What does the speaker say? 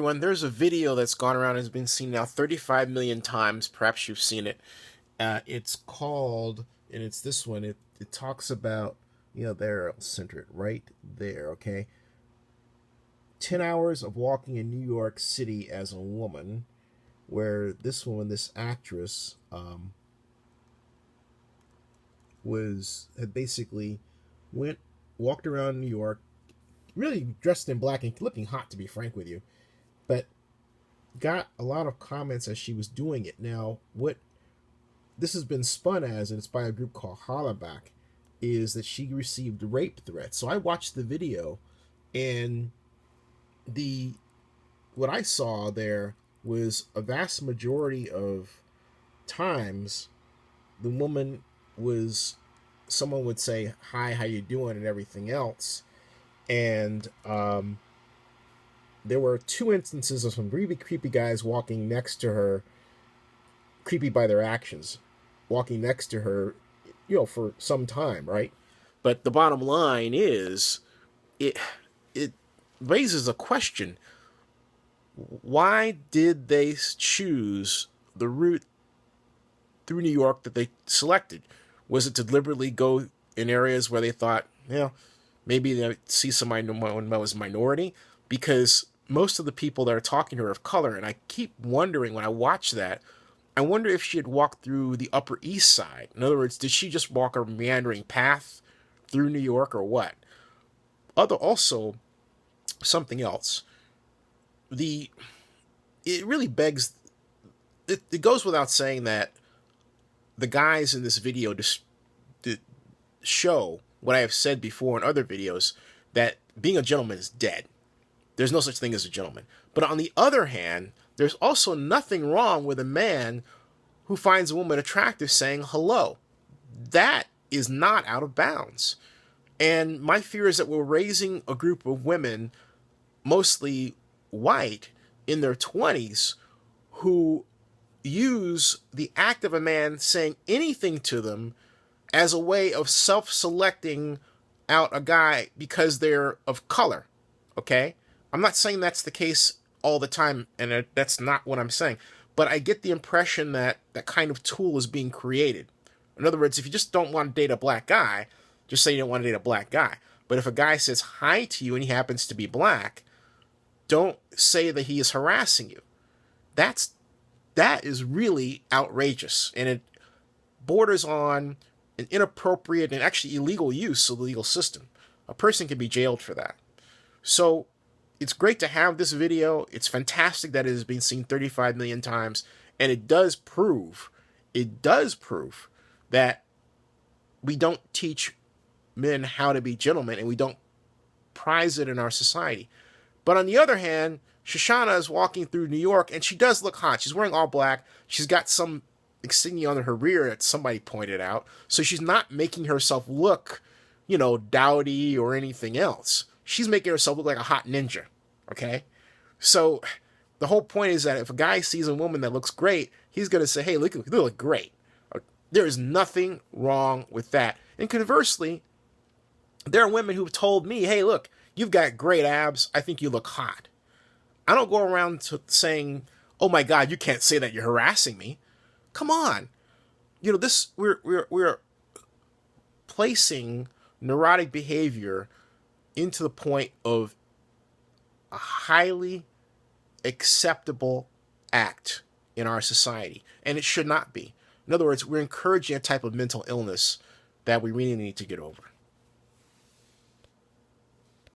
everyone, there's a video that's gone around and has been seen now 35 million times. Perhaps you've seen it. It's called, and it's this one. It talks about, there, I'll center it right there, okay? 10 hours of walking in New York City as a woman, where this woman, this actress, had basically walked around New York, really dressed in black and looking hot, to be frank with you, but got a lot of comments as she was doing it. Now, what this has been spun as, and it's by a group called Hollaback, is that she received rape threats. So I watched the video, and what I saw there was a vast majority of times the woman was, someone would say, "Hi, how you doing?" and everything else. And there were two instances of some really creepy guys walking next to her, creepy by their actions, walking next to her, for some time, right? But the bottom line is, it raises a question. Why did they choose the route through New York that they selected? Was it to deliberately go in areas where they thought, maybe they see somebody was minority? Because most of the people that are talking to her are of color, and I keep wondering when I watch that, I wonder if she had walked through the Upper East Side. In other words, did she just walk a meandering path through New York or what? Also, something else. It really begs, it goes without saying that the guys in this video just show what I have said before in other videos, that being a gentleman is dead. There's no such thing as a gentleman. But on the other hand, there's also nothing wrong with a man who finds a woman attractive saying hello. That is not out of bounds. And my fear is that we're raising a group of women, mostly white, in their 20s, who use the act of a man saying anything to them as a way of self-selecting out a guy because they're of color, okay? I'm not saying that's the case all the time, and that's not what I'm saying, but I get the impression that that kind of tool is being created. In other words, if you just don't want to date a black guy, just say you don't want to date a black guy. But if a guy says hi to you and he happens to be black, don't say that he is harassing you. That is really outrageous, and it borders on an inappropriate and actually illegal use of the legal system. A person can be jailed for that. So it's great to have this video. It's fantastic that it has been seen 35 million times, and it does prove that we don't teach men how to be gentlemen, and we don't prize it in our society. But on the other hand, Shoshana is walking through New York, and she does look hot. She's wearing all black. She's got some insignia on her rear that somebody pointed out. So she's not making herself look, dowdy or anything else. She's making herself look like a hot ninja, okay? So the whole point is that if a guy sees a woman that looks great, he's going to say, hey, look, you look great. There is nothing wrong with that. And conversely, there are women who've told me, hey, look, you've got great abs. I think you look hot. I don't go around saying, oh my God, you can't say that, you're harassing me. Come on. We're placing neurotic behavior into the point of a highly acceptable act in our society, and it should not be. In other words, we're encouraging a type of mental illness that we really need to get over.